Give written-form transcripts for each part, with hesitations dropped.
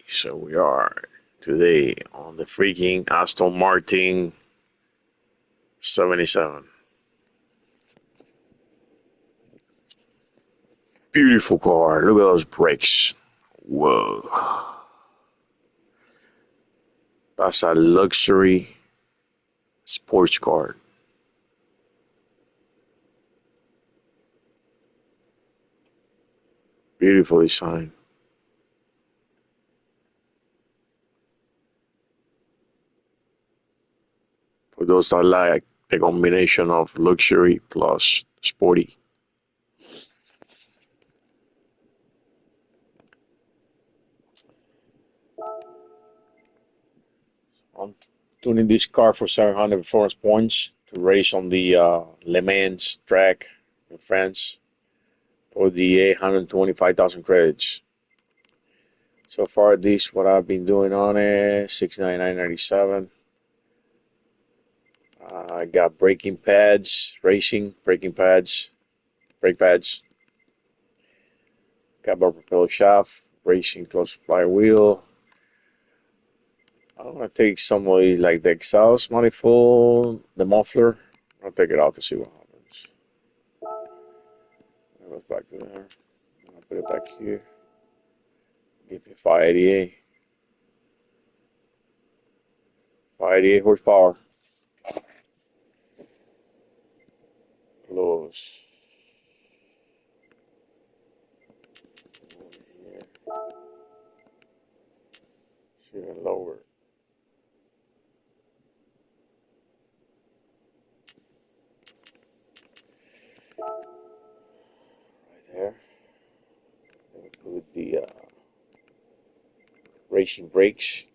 So we are today on the freaking Aston Martin 77. Beautiful car. Look at those brakes. Whoa. That's a luxury sports car. Beautiful design. For those that like the combination of luxury plus sporty. I'm tuning this car for 700 performance points to race on the Le Mans track in France for the 825,000 credits. So far, this what I've been doing on it. 699.97. I got braking pads, racing braking pads, brake pads. Got my propeller shaft, racing close flywheel. I'm gonna take some of these, like the exhaust manifold, the muffler. I'll take it out to see what happens. It goes back to there. I'll put it back here. Give me 588. 588 horsepower. Close. Here. Even lower. Right there. Include the racing brakes.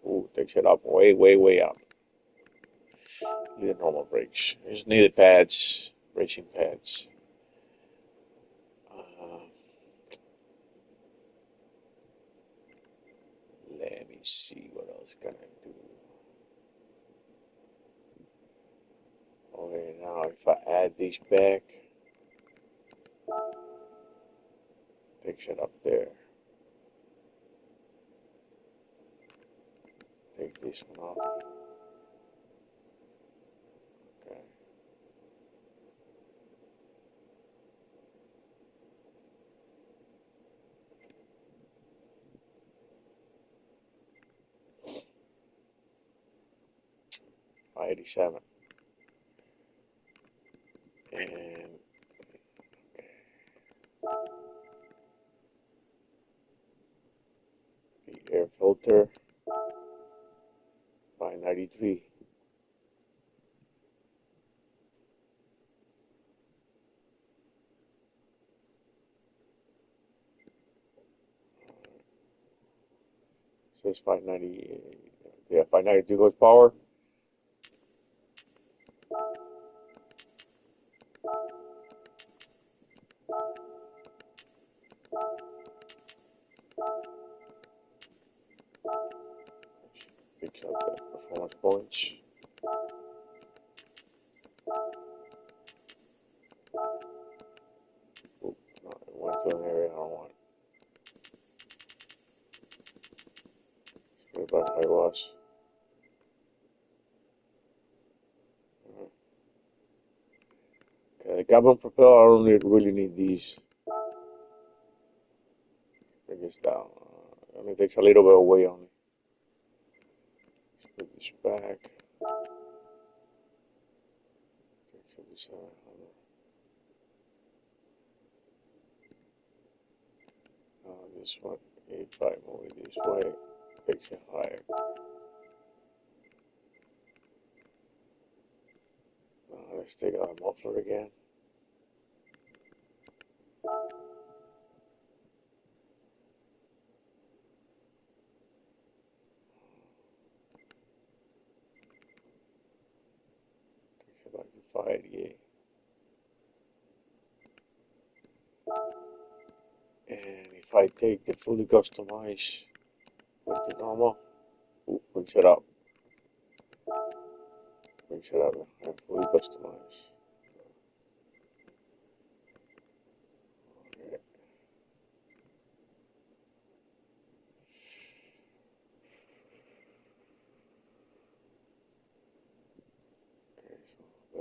Ooh, takes it up way, way, way up. The normal brakes. There's needed pads, racing pads. Uh, Let me see what else can I do. Okay, now if I add these back, takes it up there. Take this one off. Okay. I-87. And the air filter, 593. Says 590. Yeah, 592 horsepower. Picks up the performance points. Oop, no, it went to an area I don't want. Put it back how it was. Okay, the carbon propeller, I don't really need these. Bring this down. Only takes a little bit away only. Let's put this back. This one, if I move it this way, takes it higher. Now let's take out the muffler again. Takes it back to 588. And if I take the fully customized with the normal, ooh, brings it up. Brings it up and fully customized. Okay.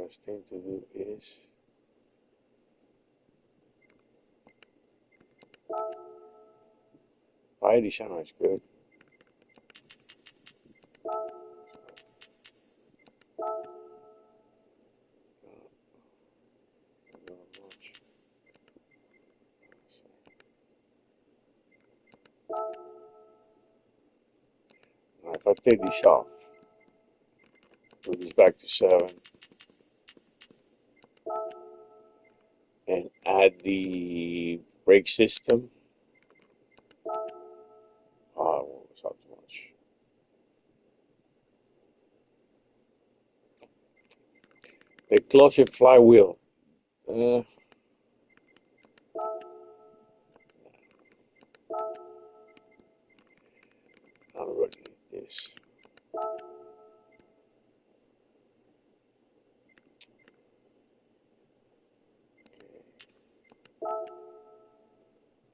Best thing to do is Friday sounds good. Now, if I take this off, move this back to 7, and add the brake system. Oh, what was that too much? The clutch and flywheel. I'm gonna need this.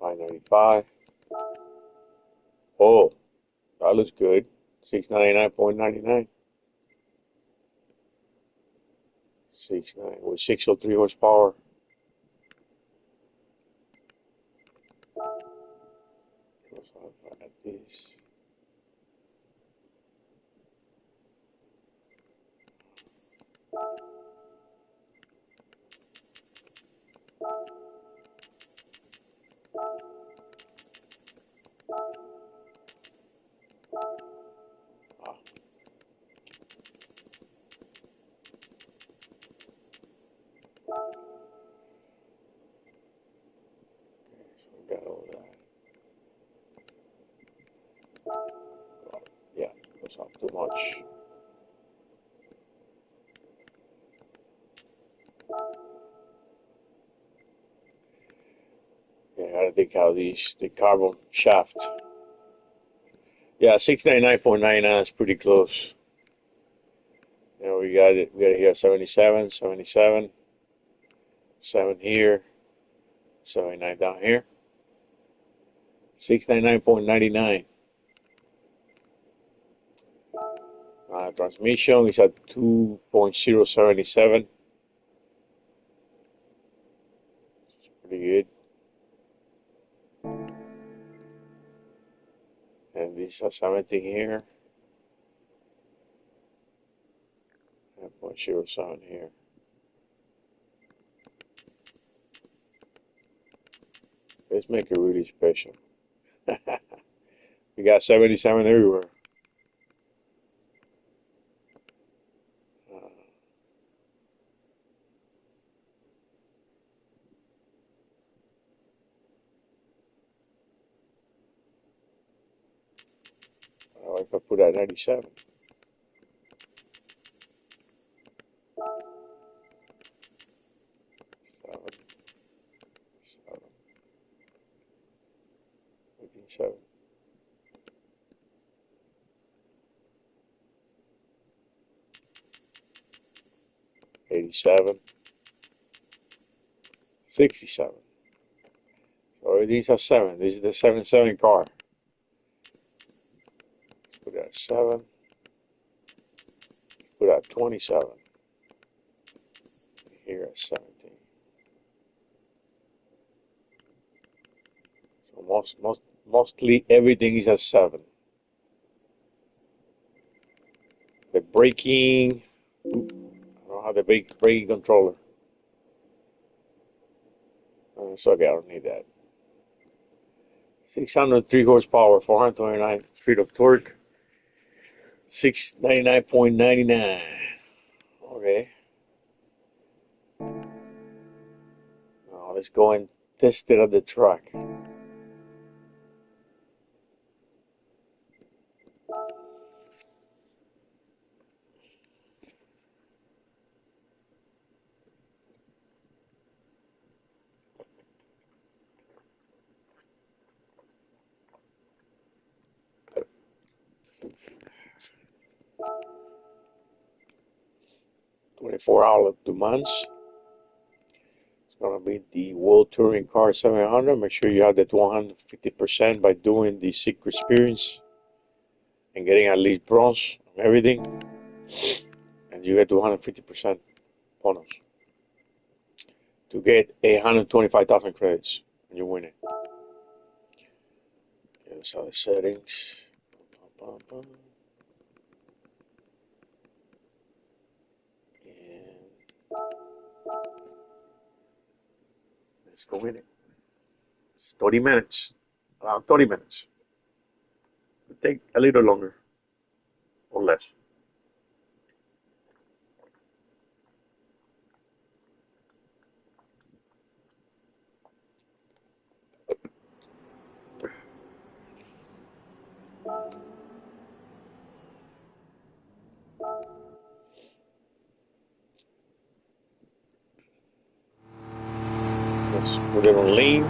$595. Oh, that looks good. $699.99. 6.9 with 603 horsepower. Add this. Ah, so we got all that. Oh, yeah, that's not too much. Yeah, I gotta take out the carbon shaft. Yeah, 699.99 is pretty close. Now we got it. We got it here 77, 77, 7 here, 79 down here. 699.99. Transmission is at 2.077. Pretty good. And this has something here. 0.07 here. Let's make it really special. We got 77 everywhere. If I put at 97. 7, 7, 7. 87, 67. So everything's at 7. This is the 77 car. Put that 7. Put that 27. Here at 17. So mostly everything is at 7. The braking, I don't have the braking controller. It's okay, I don't need that. 603 horsepower, 429 feet of torque, 699.99. Okay. Now let's go and test it at the track. $24 of Du Mans. It's gonna be the World Touring Car 700. Make sure you have that 150% by doing the secret experience and getting at least bronze on everything, and you get 250%. bonus to get 125,000 credits and you win it. Here's our settings. Bum, bum, bum. And let's go in it. It's 30 minutes, around 30 minutes. It'll take a little longer or less. Let's put it on lean.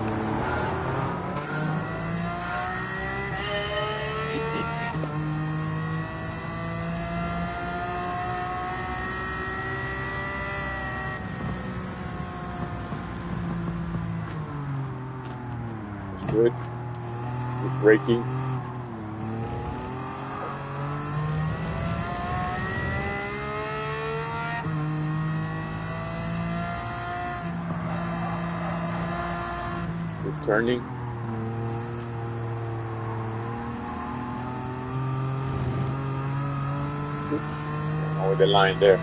That's good. Good braking. Good turning. Over the line there.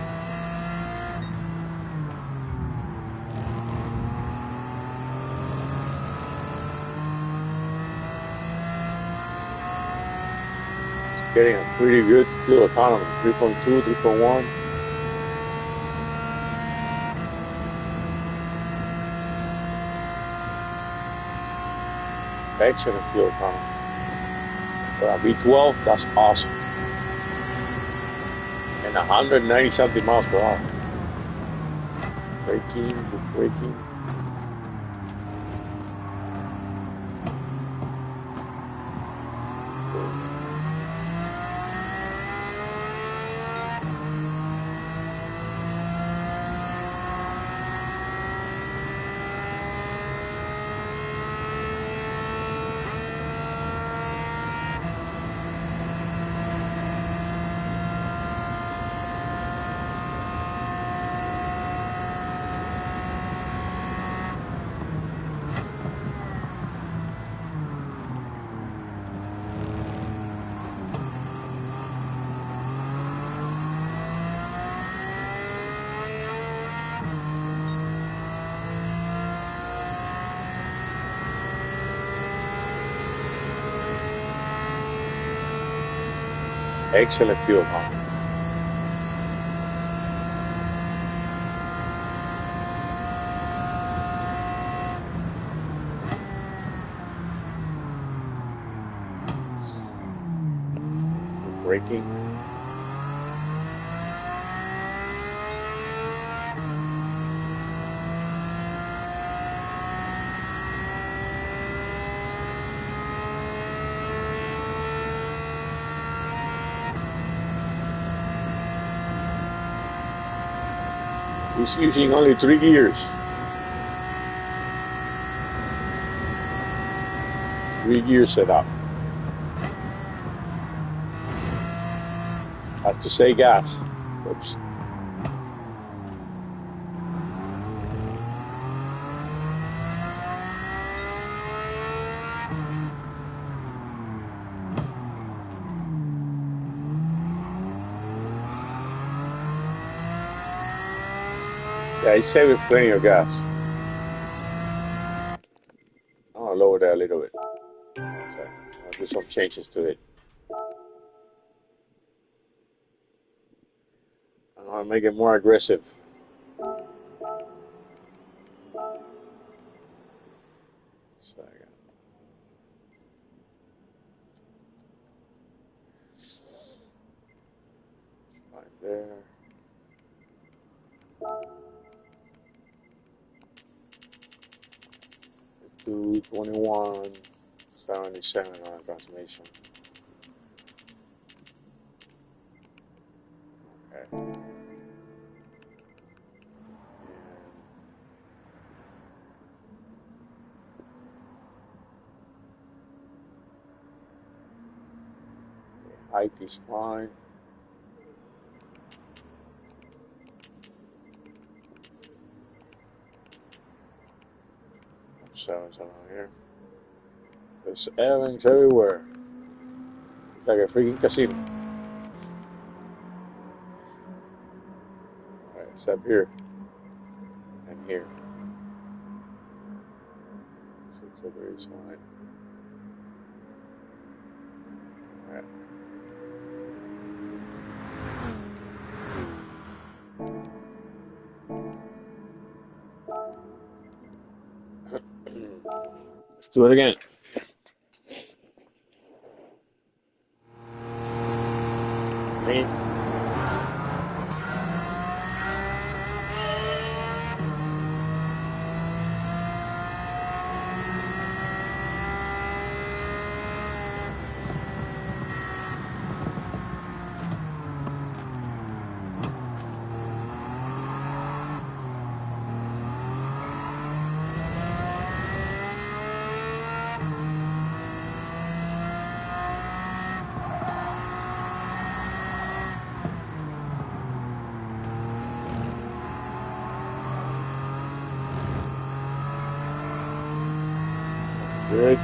It's getting a pretty good fuel economy. 3.2, 3.1. Excellent fuel economy. For a V12, that's awesome. And 190 something miles per hour. Braking, good braking. Excellent fuel economy. Good braking. It's using only 3 gears. 3-gear setup. Has to say gas. Oops. Yeah, it's saving plenty of gas. I'll lower that a little bit. Okay. I'll do some changes to it. I'll make it more aggressive. So I got right there. 221, 77 on transmission. Okay. And the height is fine. sevens around here. There's Evans everywhere. It's like a freaking casino. Alright, except here. And here. 603 is fine. Alright. Let's do it again. Me. Good.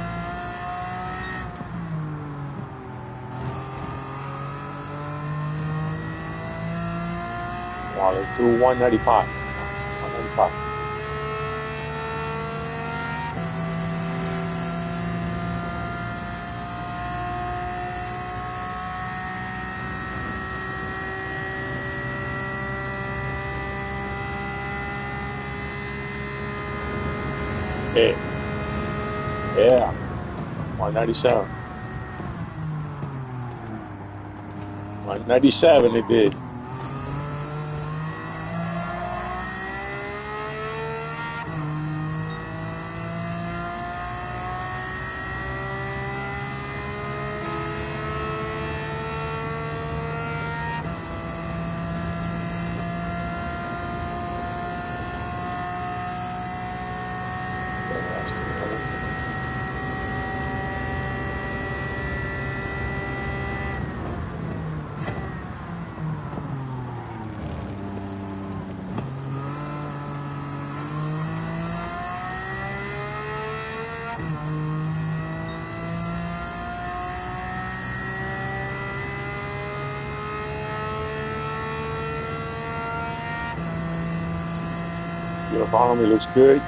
Wow, let's do 195. 195. Okay. Yeah. 197. 197 it did. Your economy looks good.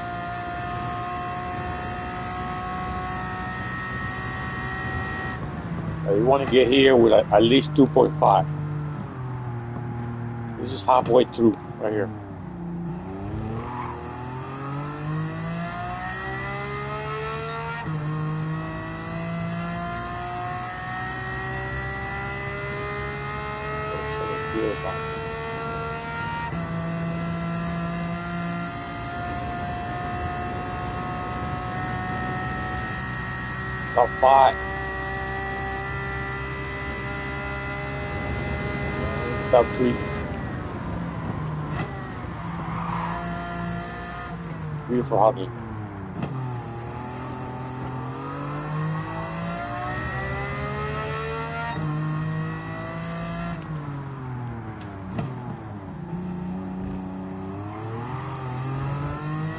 You want to get here with at least 2.5. This is halfway through right here. Top 5. Top 3. Beautiful hockey.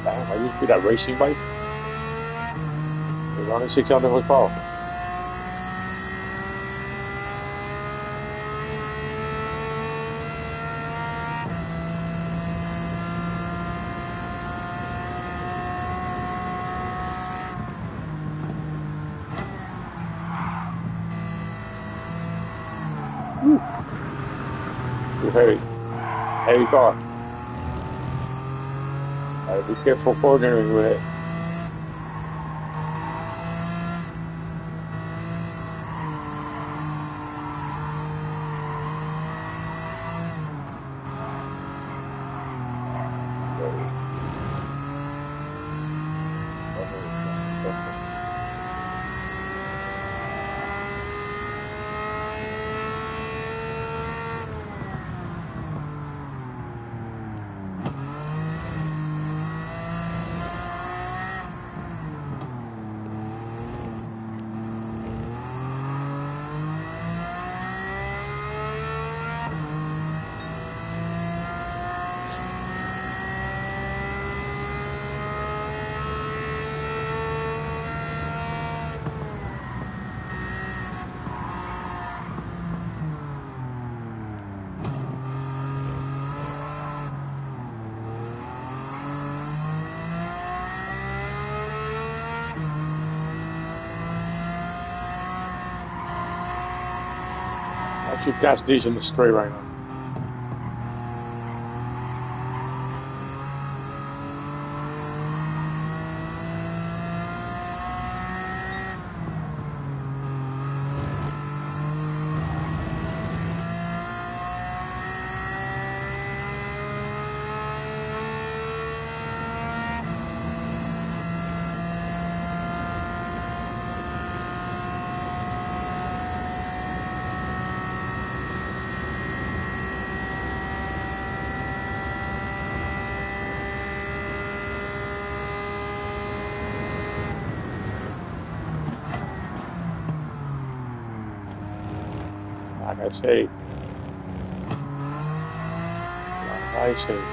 Damn, I used to be that racing bike. It's only 600 horsepower. Too heavy. Heavy car. Be careful cornering with it. should catch these in the straight right now. Like I say, like I say.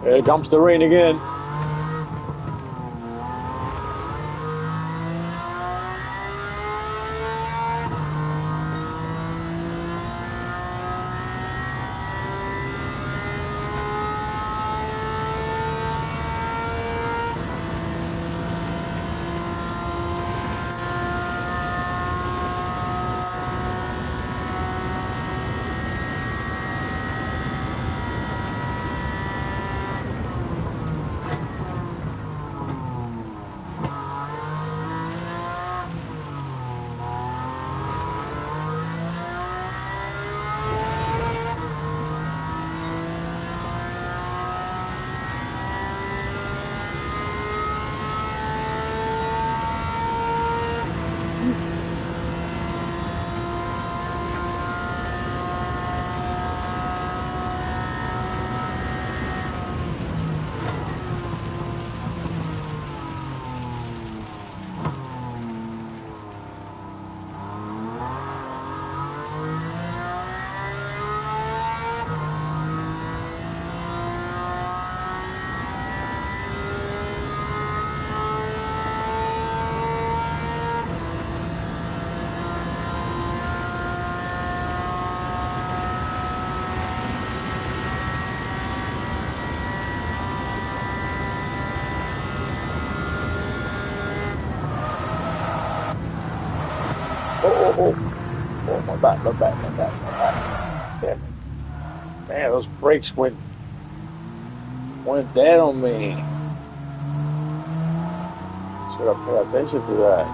Here comes the rain again. Oh, my back, my back, my back, my back. Damn it. Man, those brakes went dead on me. Should have paid attention to that.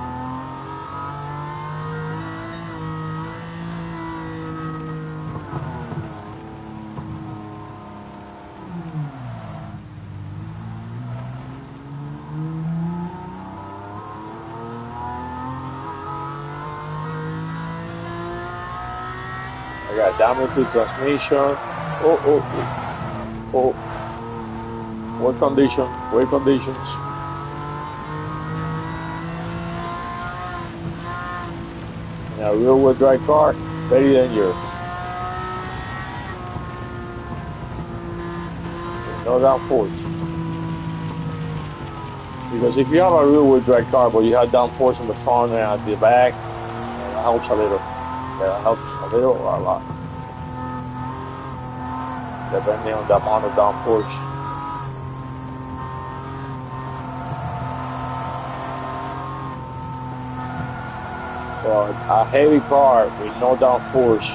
I got damage to transmission. Oh. Wear conditions. Now, rear-wheel drive car, very dangerous. No downforce. Because if you have a rear-wheel drive car, but you have downforce on the front and at the back, that helps a little. That helps a little or a lot, depending on the amount of downforce. But a heavy car with no downforce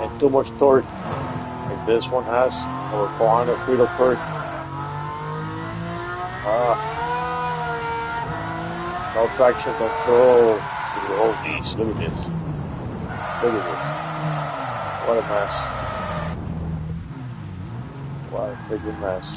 and too much torque, like this one has, over 400 feet of torque. No traction control. Oh, geez, look at this. Look at this. What a mess. What a freaking mess.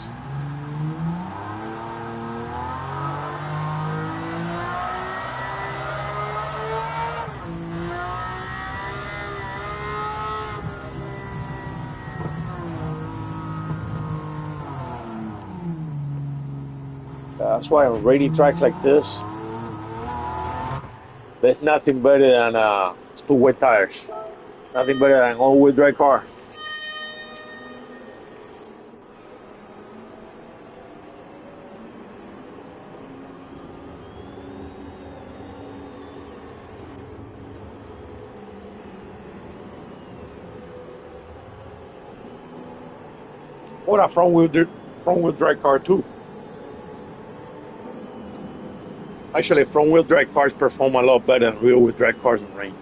That's why on rainy tracks like this, there's nothing better than split wet tires. Nothing better than an all-wheel drive car. Or a front-wheel drive car too. Actually, front-wheel drive cars perform a lot better than rear-wheel drive cars in rain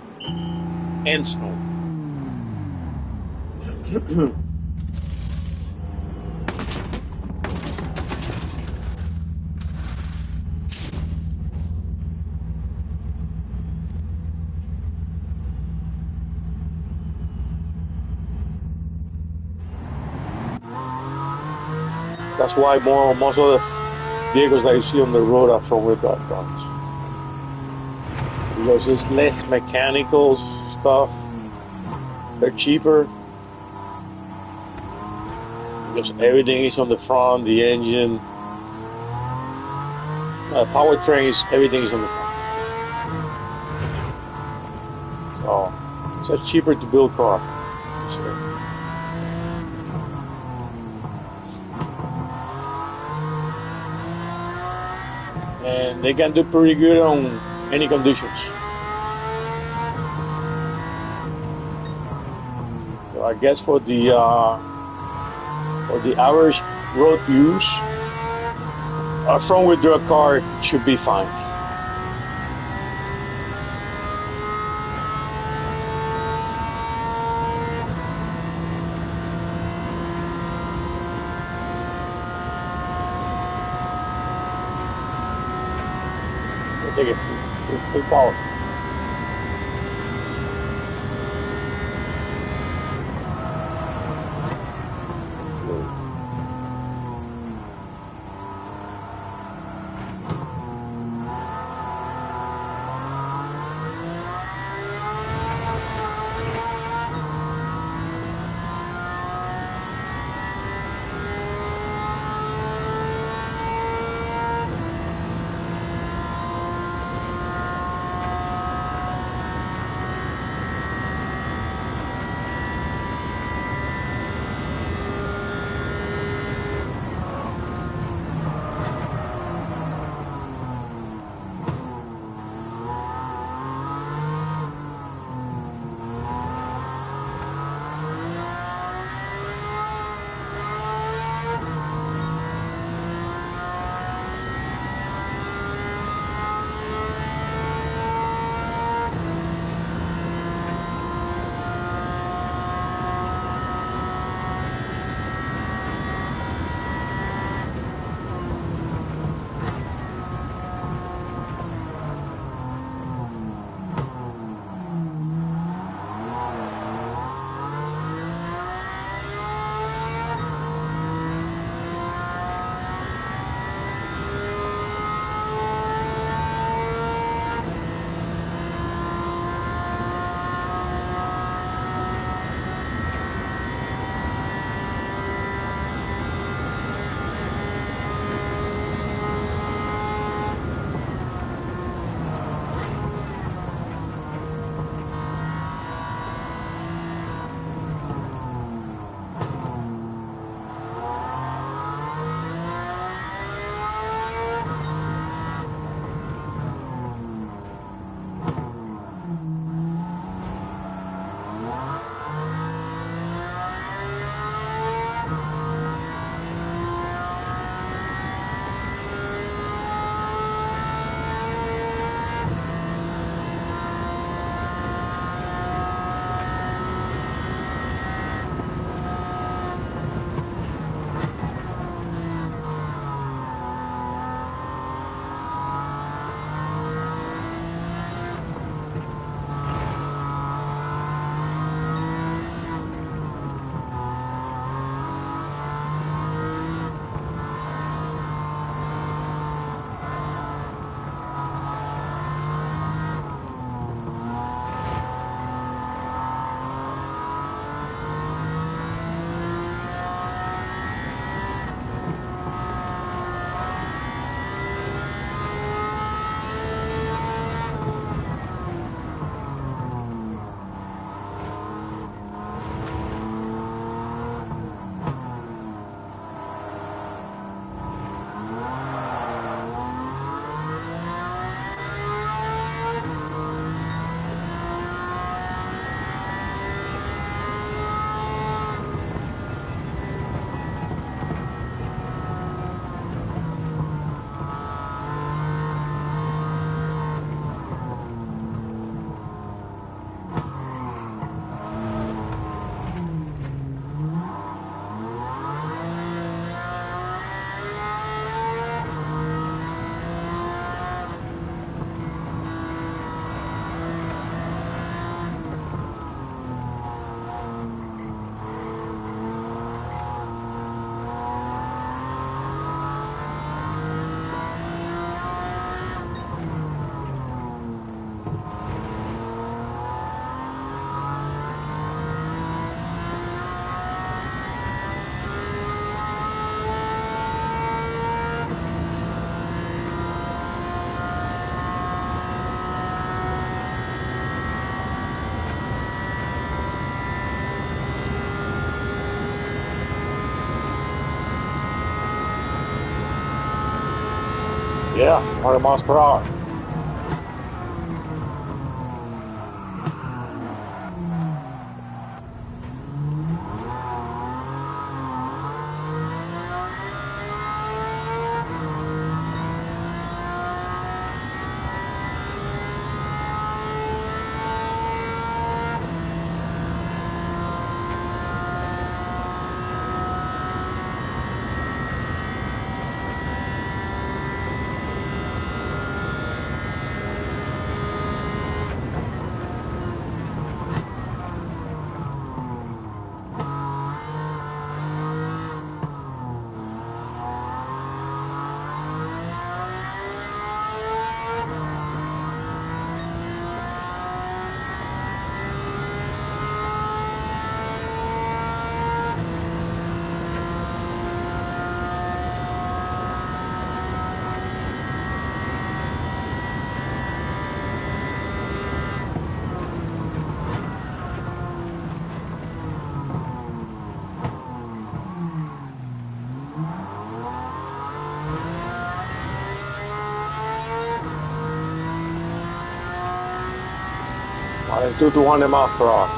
and snow. That's why most of the vehicles that you see on the road are front-wheel drive cars. Because it's less mechanical stuff. They're cheaper. Because everything is on the front, the engine, powertrains, everything is on the front. So it's a cheaper to build car. So, and they can do pretty good on any conditions. So I guess for the average road use, a front-wheel drive car should be fine. We'll take it full power. Yeah, 100 miles per hour. Let's do 200 miles per hour.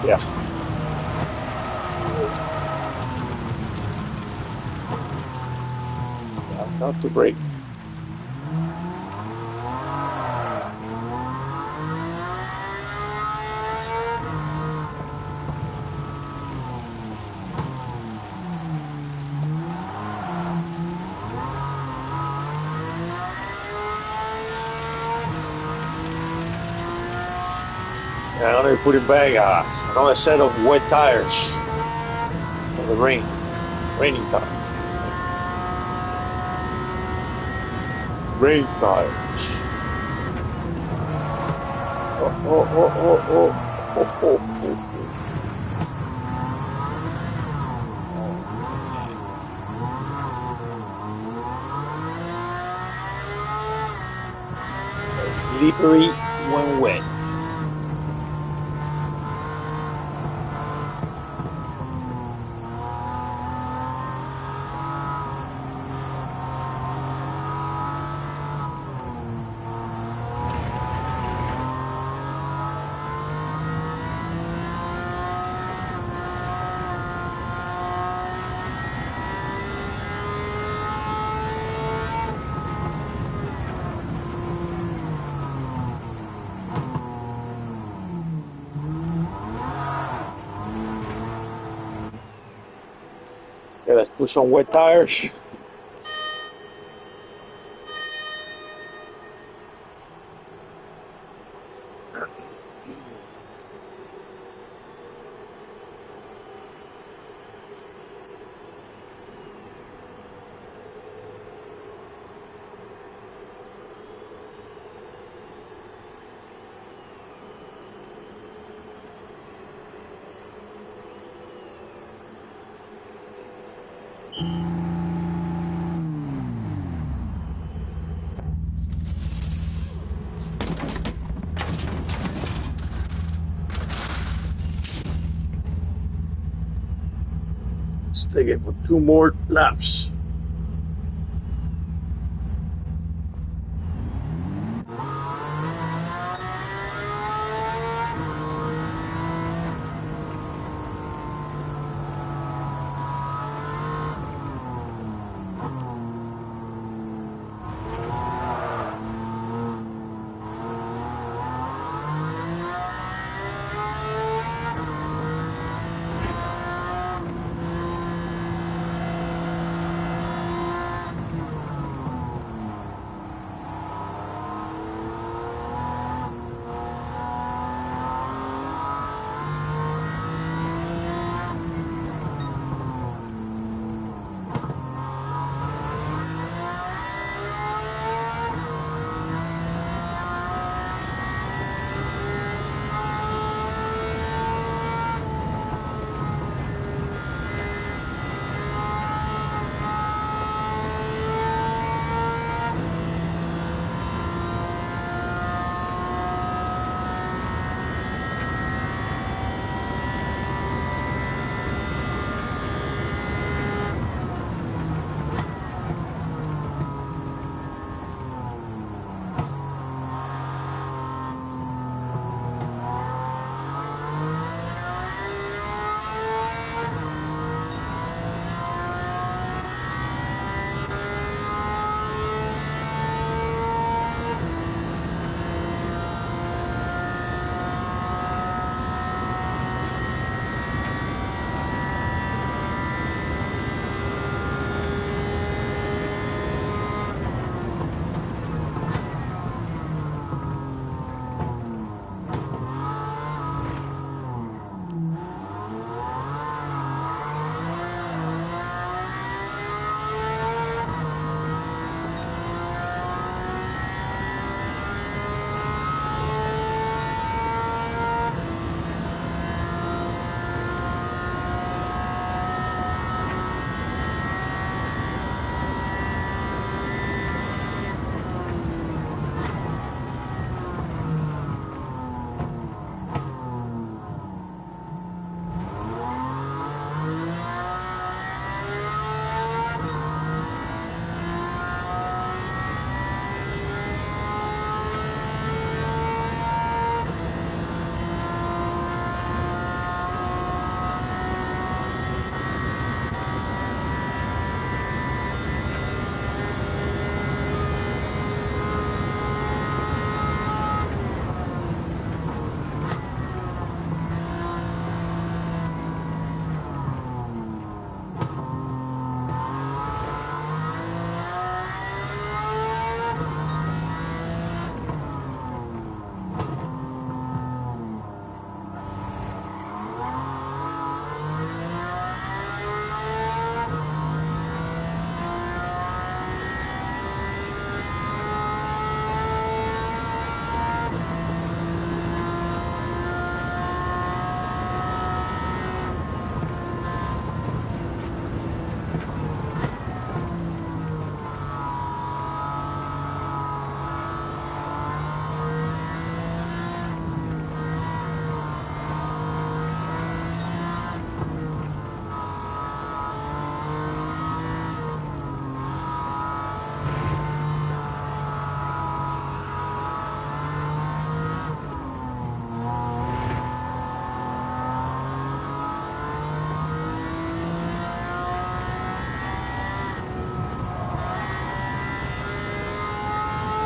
Yeah. Not too great. Yeah, I'm gonna put it back. Another set of wet tires for the raining tires. Rain tires. Oh. Slippery when wet. Okay, let's put some wet tires. Let's take it for 2 more laps.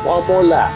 One more lap.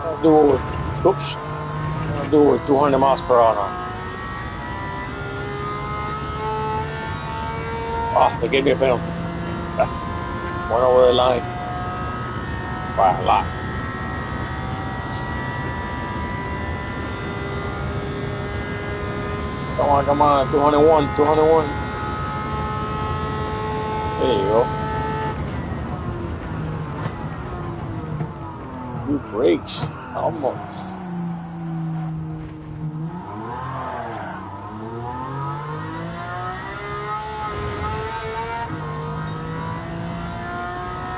I'll do it with, oops, I'll do it with 200 miles per hour now. Ah, they gave me a penalty. Went over the line by a lot. Come on, 201, 201. There you go. Good brakes, almost.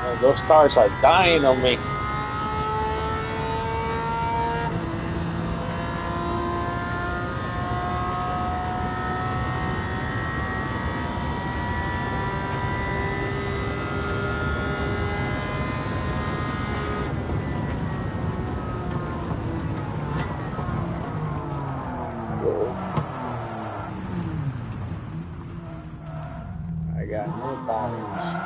Man, those cars are dying on me. I got no tires.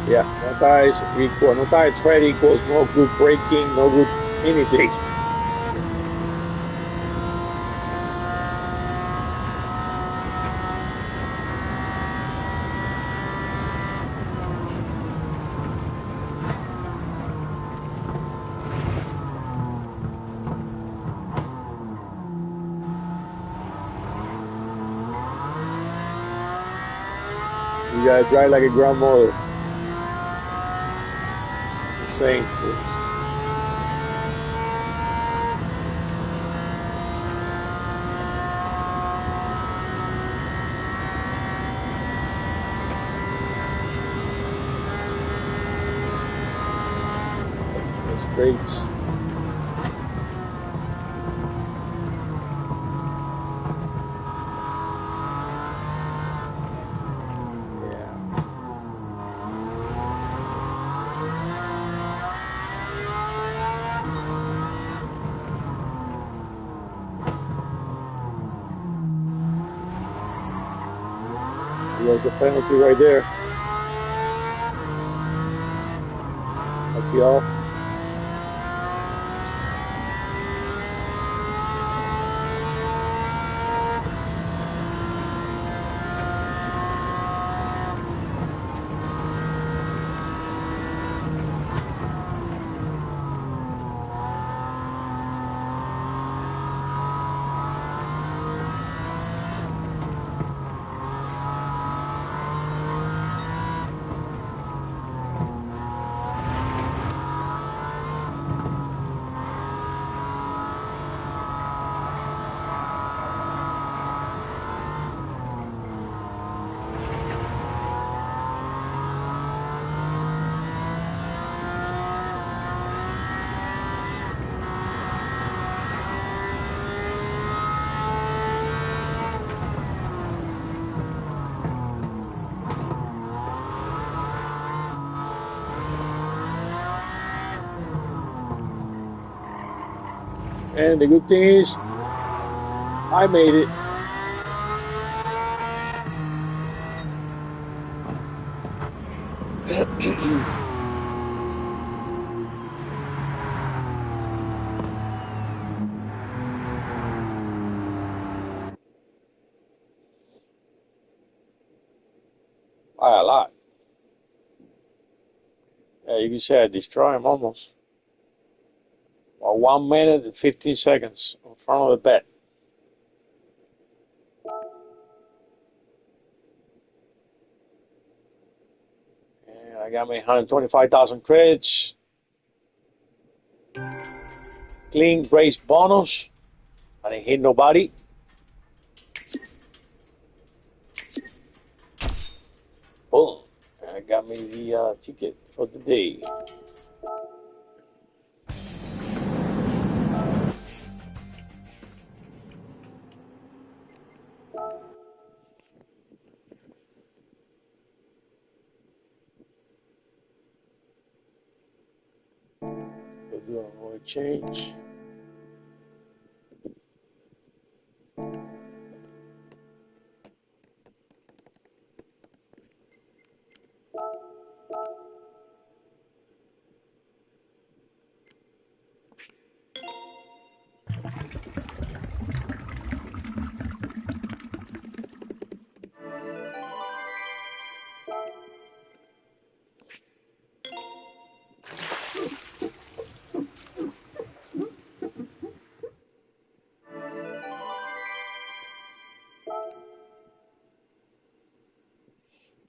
Yeah, no tires equal, no tire tread equals no good braking, no good anything. You gotta drive like a grandmother. It's insane. That's great. There's a penalty right there. Penalty off. And the good thing is, I made it. Yeah, you can say I destroy him almost. Well, 1 minute and 15 seconds in front of the bet. And I got me 125,000 credits. Clean race bonus. I didn't hit nobody. Boom. And I got me the ticket for the day. We'll do an oil change.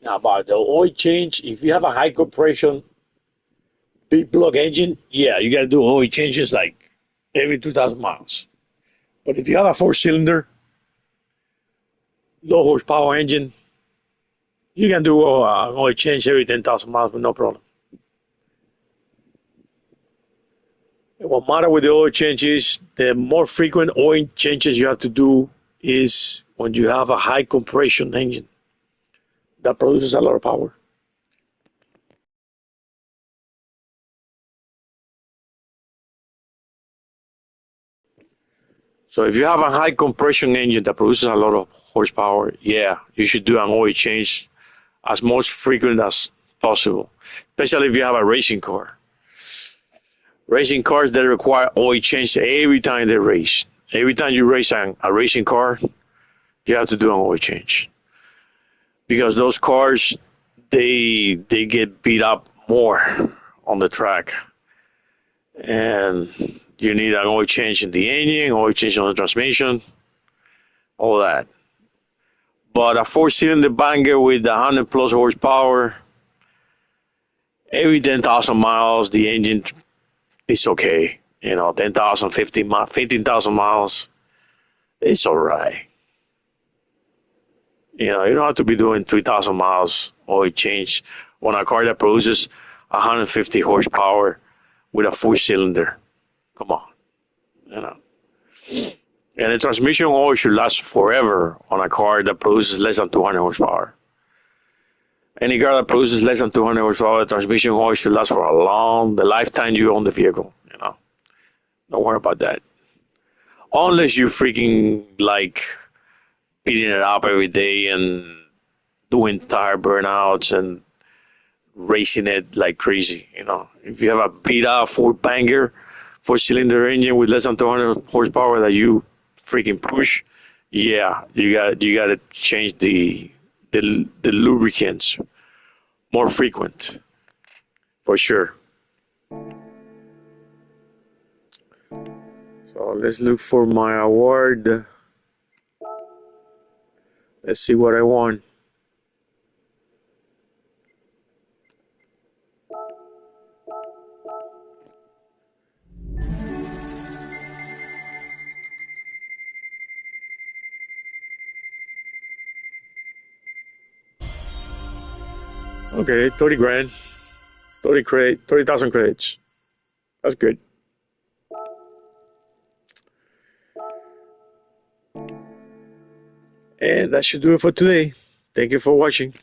Now about the oil change, if you have a high compression big block engine, yeah, you got to do oil changes like every 2,000 miles. But if you have a four-cylinder, low horsepower engine, you can do oil change every 10,000 miles with no problem. And what matter with the oil changes, the more frequent oil changes you have to do is when you have a high compression engine that produces a lot of power. So if you have a high compression engine that produces a lot of horsepower, yeah, you should do an oil change as most frequent as possible, especially if you have a racing car. Racing cars that require oil change every time they race. Every time you race a racing car, you have to do an oil change because those cars they get beat up more on the track, and you need an oil change in the engine, oil change on the transmission, all that. But a four-cylinder banger with 100 plus horsepower, every 10,000 miles, the engine is okay. 10,000, 15,000 miles, it's all right. You don't have to be doing 3,000 miles oil change on a car that produces 150 horsepower with a four-cylinder. Come on, you know. And the transmission oil should last forever on a car that produces less than 200 horsepower. Any car that produces less than 200 horsepower, the transmission oil should last for the lifetime you own the vehicle. Don't worry about that. Unless you freaking like beating it up every day and doing tire burnouts and racing it like crazy. If you have a beat up four-cylinder engine with less than 200 horsepower that you freaking push, yeah, you got to change the lubricants more frequent for sure. So let's look for my award. Let's see what I won. Okay, 30 grand, 30,000 credits. That's good. And that should do it for today. Thank you for watching.